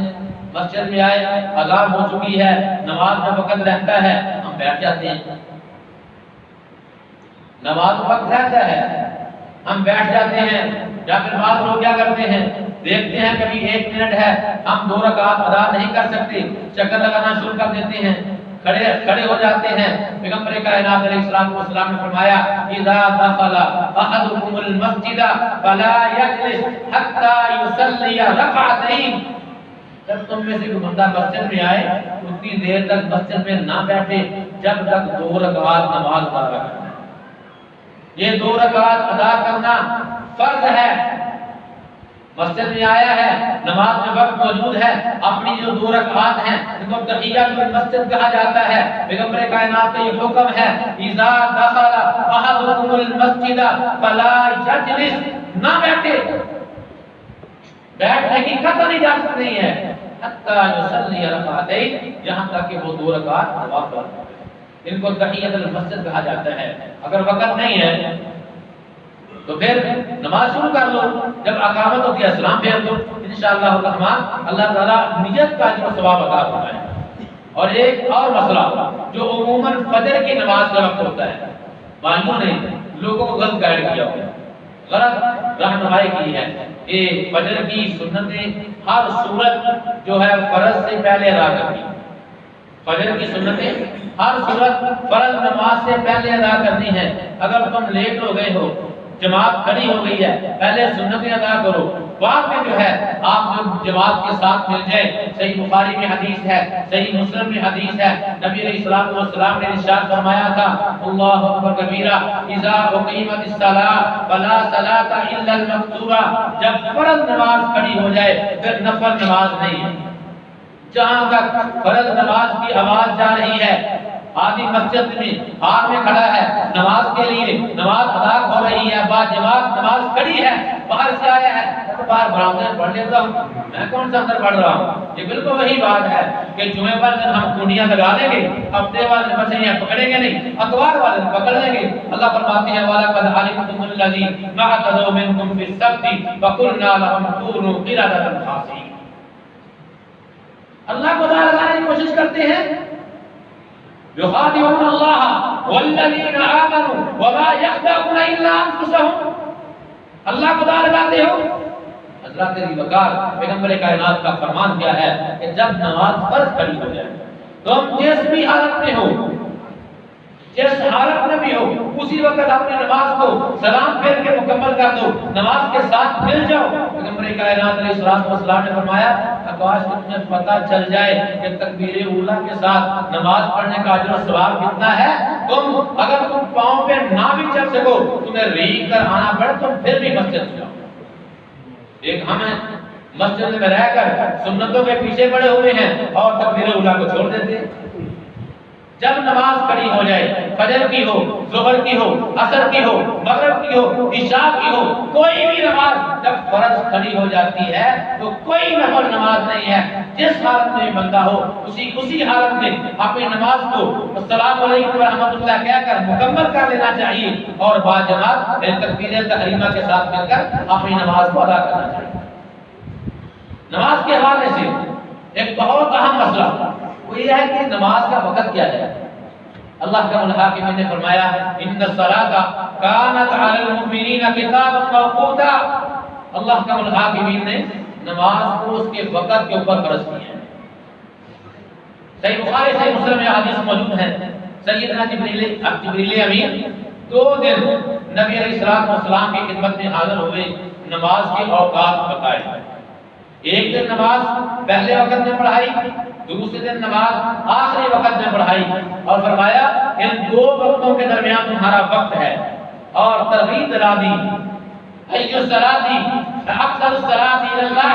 مسجد میں آئے، اذان ہو چکی ہے، نماز میں وقت رہتا ہے، ہم بیٹھ جاتے ہیں۔ نماز وقت رہتا ہے، ہم بیٹھ جاتے ہیں، یا پھر بعض لوگ کیا کرتے ہیں، دیکھتے ہیں کبھی 1 منٹ ہے، ہم 2 رکعت ادا نہیں کر سکتے، چکر لگانا شروع کر دیتے ہیں، کھڑے ہو جاتے ہیں۔ پیغمبر کائنات علیہ السلام نے فرمایا اذا دخل احدكم المسجد فلا يجلس حتى يصلي ركعتين، جب تم میں سے کوئی بندہ مسجد میں آئے اتنی دیر تک مسجد میں نہ بیٹھے جب تک 2 رکعت نماز ادا کرے۔ یہ 2 رکعت ادا کرنا فرض ہے۔ مسجد میں آیا ہے، نماز میں وقت موجود ہے، اپنی جو 2 رکعات ہیں ان کو تحیۃ المسجد کہا جاتا ہے۔ پیغمبر کائنات کا یہ حکم ہے اذا دخل احدكم المسجد فلا يجلس، نہ بیٹھے، بیٹھنے کی قطع اجازت نہیں ہے حتی یصلی رکعتین، یہاں تک کہ وہ 2 رکعت ادا کرے۔ ان کو تحیۃ المسجد کہا جاتا ہے۔ اگر وقت نہیں ہے تو پھر نماز شروع کر لو، جب اقامت ہوتی ہے سلام پھیر دو، انشاءاللہ الرحمن اللہ تعالیٰ نیت کا جو ثواب عطا فرمائے۔ اور ایک اور مسئلہ جو عموماً فجر کی نماز کا وقت ہوتا ہے، بھائیوں نے لوگوں کو غلط گائیڈ کیا ہوا ہے، غلط رہنمائی کی ہے کہ فجر کی سنتیں ہر صورت جو ہے فرض سے پہلے ادا کرنی، فجر کی سنتیں ہر صورت فرض نماز سے پہلے ادا کرنی ہے۔ اگر تم لیٹ ہو گئے ہو، جماعت کھڑی ہو گئی ہے، پہلے سنتیں ادا کرو، بعد میں جو ہے آپ جو جماعت کے ساتھ مل جائے۔ صحیح بخاری میں حدیث ہے، صحیح مسلم میں حدیث ہے، نبی علیہ الصلوۃ والسلام نے ارشاد فرمایا تھا اللہ اکبر کبیرہ اذا اقیمت الصلاۃ فلا صلاۃ الا المکتوبہ، جب فرض نماز کھڑی ہو جائے پھر نفل نماز نہیں ہے۔ جہاں تک فرض نماز کی آواز جا رہی ہے، آدمی مسجد میں ہار میں کھڑا ہے، نماز کے لیے نماز ادا ہو رہی ہے، با جماعت نماز کھڑی ہے، باہر سے آیا ہے تو باہر برآمدے میں پڑھ لیتا ہوں، میں کون سا اندر پڑھ رہا ہوں۔ یہ بالکل وہی بات ہے کہ جمعے پر دن ہم کنڈیاں لگا لیں گے، ہفتے والے دن مچھلیاں پکڑیں گے نہیں، اتوار والے دن پکڑ لیں گے۔ اللہ فرماتے ہیں وَلَقَدْ عَلِمْتُمُ الَّذِينَ اعْتَدَوْا مِنكُمْ فِي السَّبْتِ فَقُلْنَا لَهُمْ كُونُوا قِرَدَةً خَاسِئِينَ۔ اللہ کو دار لگانے کی کوشش کرتے ہیں، يخادعون الله والذين آمنوا وما يخدعون إلا أنفسهم، اللہ کو دار لگاتے ہو، حضرات ذی وقار پیغمبر کائنات کا فرمان کیا ہے کہ جب نماز فرض کھڑی ہو جائے تم جس بھی حالت میں ہو، جس حالت میں بھی ہو، اسی وقت اپنی نماز کو سلام پھیر کے مکمل کر دو، نماز کے ساتھ مل جاؤ۔ پیغمبر کائنات علیہ السلام نے فرمایا کاش تمہیں پتہ چل جائے کہ تکبیر اولیٰ کے ساتھ نماز پڑھنے کا اجر و ثواب کتنا ہے، اگر تم پاؤں پہ نہ بھی چل سکو، تمہیں ریگ کر آنا پڑے، تم پھر بھی مسجد جاؤ۔ ایک ہمیں مسجد میں رہ کر سنتوں کے پیچھے پڑے ہوئے ہیں اور تکبیر اولیٰ کو چھوڑ دیتے ہیں۔ جب نماز کھڑی ہو جائے، فجر کی ہو، ظہر کی ہو، عصر کی ہو، مغرب کی ہو، عشاء کی ہو، کوئی بھی نماز جب فرض کھڑی ہو جاتی ہے تو کوئی نفل نماز نہیں ہے، جس حالت میں بندہ ہو اسی حالت میں اپنی نماز کو السلام علیکم ورحمۃ اللہ کہہ کر مکمل کر لینا چاہیے اور باجماعت تکبیر تحریمہ کے ساتھ مل کر اپنی نماز کو ادا کرنا چاہیے۔ نماز کے حوالے سے ایک بہت اہم مسئلہ وہ یہ ہے کہ نماز کا وقت کیا ہے۔ اللہ کا الحاکم نے فرمایا ان الصلاۃ کانت علی المؤمنین کتابا موقوتا، اللہ کا الحاکم نے نماز کو اس کے وقت کے اوپر فرض کیا ہے۔ صحیح بخاری صحیح مسلم میں حدیث موجود ہے، سیدنا جبریل امین 2 دن نبی علیہ السلام کی خدمت میں حاضر ہوئے، نماز کے اوقات بتائے۔ ایک دن نماز پہلے وقت میں پڑھائی، دوسرے دن نماز آخری وقت میں پڑھائی اور فرمایا ان 2 وقتوں کے درمیان تمہارا وقت ہے، اور ترغیب دلا دی ایو الصلاۃ افضل الصلاۃ الی اللہ،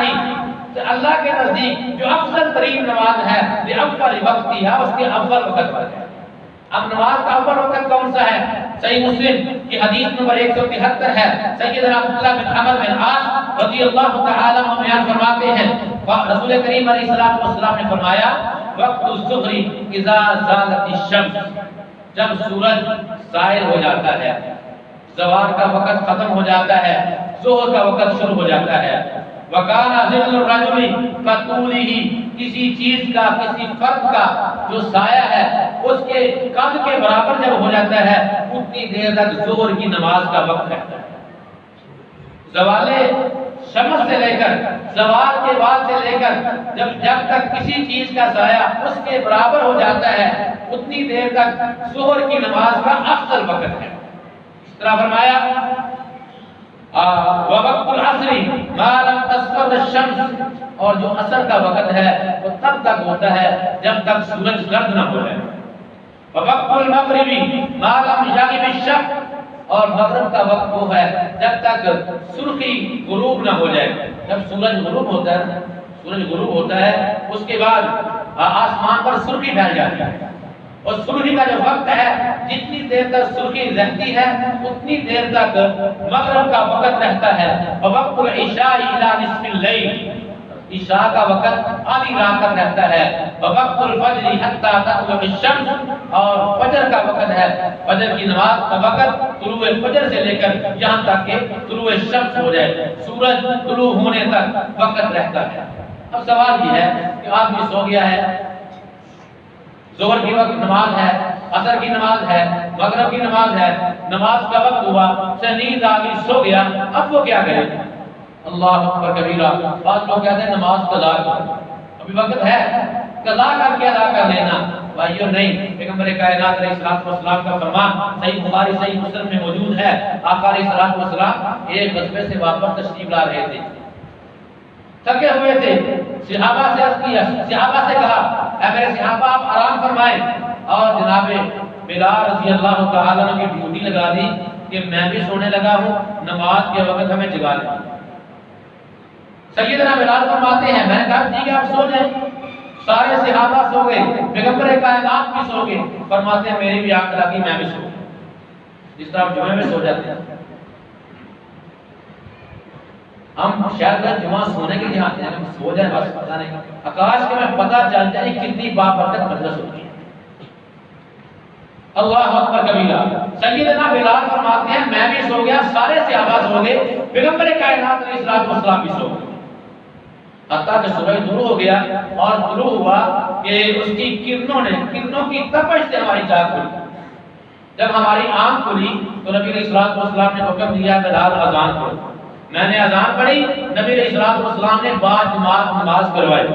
اللہ کے نزدیک جو افضل ترین نماز ہے یہ افضل وقت ہے، اس کے افضل وقت پر ہے۔ اب نماز کا اول وقت کون سا ہے؟ صحیح مسلم کی حدیث نمبر 173 ہے، سیدنا عبداللہ بن عمر بن عاص رضی اللہ تعالی عنہ بیان فرماتے ہیں رسول کریم علیہ السلام نے فرمایا وقت الظہر اذا زالت الشمس، جب سورج زائل ہو جاتا ہے، زوال کا وقت ختم ہو جاتا ہے، ظہر کا وقت شروع ہو جاتا ہے۔ وَكَانَ ظِلُّ الرَّجُلِ كَطُولِهِ، کسی چیز کا کسی فرد کا جو سایہ ہے اس کے قد کے برابر جب ہو جاتا ہے اتنی دیر تک ظہر کی نماز کا وقت ہے۔ زوال شمس سے لے کر زوال کے بعد سے لے کر جب تک کسی چیز کا سایہ اس کے برابر ہو جاتا ہے اتنی دیر تک ظہر کی نماز کا افضل وقت ہے۔ اس طرح فرمایا وقت العصر ما لم تصفر الشمس، اور جو عصر کا وقت ہے وہ تب تک ہوتا ہے جب تک سورج گرد نہ ہو جائے۔ وقت المغرب ما لم یغب الشفق، اور مغرب کا وقت وہ ہے جب تک سرخی غروب نہ ہو جائے۔ جب سورج غروب ہوتا ہے اس کے بعد آسمان پر سرخی پھیل جاتی ہے، اور سرخی کا جو وقت ہے جتنی دیر تک سرخی رہتی ہے اتنی دیر تک مغرب کا وقت رہتا ہے۔ وقت العشاء الی نصف اللیل، عشاء کا وقت آدھی رات تک رہتا ہے۔ وقت الفجر حتی تطلع الشمس، اور فجر کا وقت ہے، فجر کی نماز کا وقت طلوع فجر سے لے کر یہاں تک کہ طلوع شمس ہو جائے، سورج طلوع ہونے تک وقت رہتا ہے۔ اب سوال یہ ہے کہ آدمی سو گیا ہے، ظہر کی وقت نماز ہے، عصر کی نماز ہے، مغرب کی نماز ہے، نماز کا وقت ہوا، نیند آ گئی، سو گیا، اب وہ کیا کرے؟ اللہ اکبر کبیرہ۔ بعض لوگ کہتے ہیں نماز قضا کرو، ابھی وقت ہے، قضا کر کے ادا کر لینا۔ بھائیو نہیں، پیغمبر کائنات علیہ السلام کا فرمان صحیح بخاری صحیح مسلم میں موجود ہے۔ آقا علیہ السلام ایک غزوے سے واپس تشریف لا رہے تھے، تھکے ہوئے تھے، صحابہ سے عرض کیا، صحابہ سے کہا اے میرے صحابہ آپ آرام فرمائیں، اور جناب بلال رضی اللہ تعالیٰ عنہ کی ڈیوٹی لگا دی کہ میں بھی سونے لگا ہوں، نماز کے وقت ہمیں جگا لیں۔ سیدنا بلال فرماتے ہیں میں نے کہا ٹھیک ہے آپ سو جائیں، سارے صحابہ سو گئے، پیغمبر کائنات بھی سو گئے، فرماتے ہیں میری بھی آنکھ لگی میں بھی سو گیا، جس طرح جمعے میں سو جاتے ہیں۔ ہم شاید جمعہ سونے کے لیے آتے ہیں، ہم سو جائیں بس پتہ نہیں، آکاش کے میں پتہ چل جائے کتنی بابرکت مجلس ہوتی ہے۔ اللہ اکبر کبیرہ۔ سیدنا بلال فرماتے ہیں میں بھی سو گیا، سارے صحابہ سو گئے، پیغمبر کائنات علیہ السلام بھی سو گئے، حتیٰ کہ صبح طلوع ہو گیا، اور طلوع ہوا کہ اس کی کرنوں کی تپش سے ہماری جاگ کھلی۔ جب ہماری آنکھ کھلی تو نبی علیہ السلام نے حکم دیا بلال اذان کرو۔ میں نے اذان پڑھی، نبی علیہ الصلوۃ والسلام نے بعد نماز کروائی۔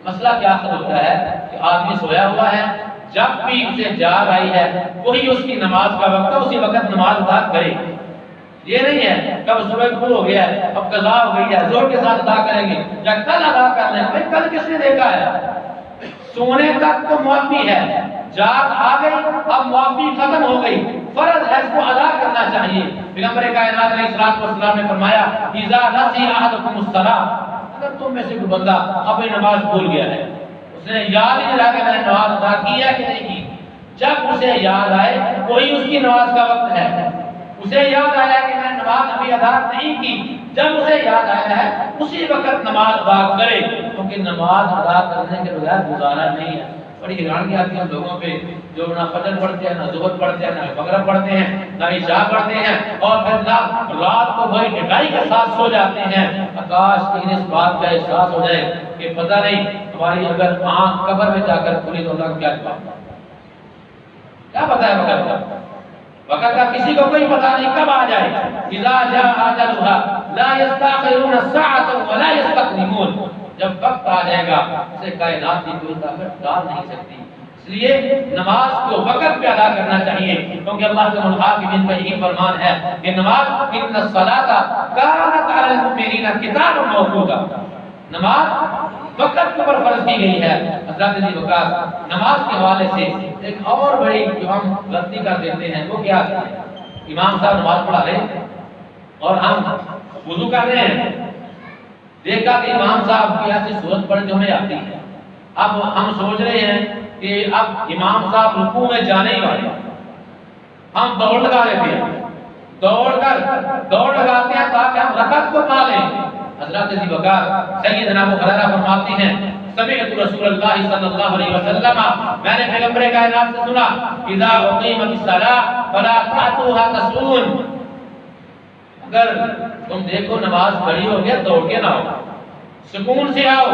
مسئلہ کیا ہوتا ہے کہ آدمی سویا ہوا ہے، جب بھی اسے جاگ آئی ہے وہی اس کی نماز کا وقت ہے، اسی وقت نماز ادا کرے۔ یہ نہیں ہے کب صبح شروع ہو گیا ہے، اب قضا ہو گئی ہے، زور کے ساتھ ادا کریں گے یا کل ادا کر لیں گے۔ کل کس نے دیکھا ہے؟ سونے تک تو معافی ہے، جاگ آ گئی اب معافی ختم ہو گئی، فرض ہے اس کو ادا کرنا چاہیے۔ پیغمبر کائنات علیہ الصلوۃ والسلام نے فرمایا اذا نسی احدکم الصلاۃ، اگر تم میں سے کوئی بندہ اپنی نماز بھول گیا ہے، اس نے یاد ہی دلا کہ میں نے نماز ادا کی ہے کہ نہیں کی، جب اسے یاد آئے وہی اس کی نماز کا وقت ہے۔ اسے یاد آیا کہ میں نے نماز ابھی ادا نہیں کی، جب اسے یاد آیا ہے اسی وقت نماز ادا کرے، کیونکہ نماز ادا کرنے کے بغیر گزارا نہیں ہے۔ بڑی حیرانی آتی ہے لوگوں پہ جو نہ فجر پڑھتے ہیں، نہ ظہر پڑھتے ہیں، نہ مغرب پڑھتے ہیں، نہ عشاء پڑھتے ہیں، اور پھر نہ رات کو بڑی ڈٹائی کے ساتھ سو جاتے ہیں۔ کاش انہیں اس بات کا احساس ہو جائے کہ پتہ نہیں ہماری اگر آنکھ قبر میں جا کر کھلی تو اللہ کیا جواب، کیا پتہ ہے وقت کا؟ وقت کا کسی کو کوئی پتہ نہیں کب آ جائے۔ اذا جاء اجلها لا يستأخرون ساعة ولا يستقدمون، جب وقت آ جائے گا اسے کائنات کی کوئی طاقت ڈال نہیں سکتی۔ اس لیے نماز کو وقت پہ ادا کرنا چاہیے، کیونکہ اللہ کے الحاکمین کا یہی فرمان ہے کہ نماز ان الصلاۃ کانت علی المؤمنین کتابا موقوتا، نماز وقت کے اوپر فرض کی گئی ہے۔ حضرت علی وقاص نماز کے حوالے سے ایک اور بڑی جو ہم غلطی کر دیتے ہیں وہ کیا ہے، امام صاحب نماز پڑھا رہے ہیں اور ہم وضو کر رہے ہیں، دیکھا کہ امام صاحب کی ایسی صورت پڑھ جو ہمیں آتی ہے، اب ہم سوچ رہے ہیں کہ اب امام صاحب رکوع میں جانے ہی والے، ہم دوڑ لگا لیتے ہیں، دوڑ لگاتے ہیں تاکہ ہم رکعت کو پا لیں۔ حضرت ذی وقار سیدنا ابو ہریرہ فرماتے ہیں سمعت رسول اللہ صلی اللہ علیہ وسلم، میں نے پیغمبر کائنات سے سنا اذا اقیمت الصلاۃ فلا تأتوها تسعون، اگر تم دیکھو نماز کھڑی ہو گیا دوڑ کے نہ آؤ، سکون سے آؤ،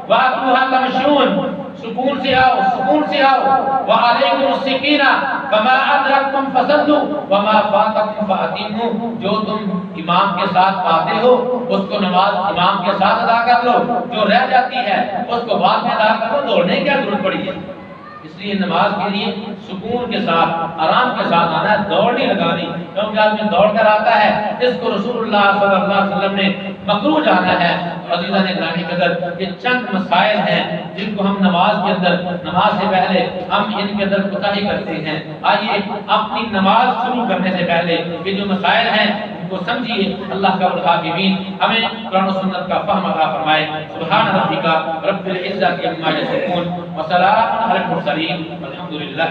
وَأَتُوهَا تَمْشُونَ، سکون سے آؤ، سکون سے آؤ، وَعَلَيْكُمُ السِّكِينَةُ فَمَا أَدْرَكْتُمْ فَصَلُّوا وَمَا فَاتَكُمْ فَأَتِمُّوا، جو تم امام کے ساتھ پاتے ہو اس کو نماز امام کے ساتھ ادا کر لو، جو رہ جاتی ہے اس کو بعد میں ادا کر لو، دوڑنے کی کیا ضرورت پڑی ہے؟ اس لیے نماز کے لیے سکون کے ساتھ آرام کے ساتھ آنا ہے، دوڑ نہیں لگانی، کیونکہ آدمی دوڑ کر آتا ہے اس کو رسول اللہ صلی اللہ علیہ وسلم نے مکروہ جانا ہے۔ عزیزان گرامی قدر، یہ چند مسائل ہیں جن کو ہم نماز کے اندر، نماز سے پہلے ہم ان کے اندر کوتاہی کرتے ہیں۔ آئیے اپنی نماز شروع کرنے سے پہلے یہ جو مسائل ہیں ان کو سمجھیے، اللہ کا الحاکمین ہمیں قرآن و سنت کا فہم عطا فرمائے۔ سبحان ربک رب العزۃ عما یصفون وسلام علی المرسلین والحمد للہ۔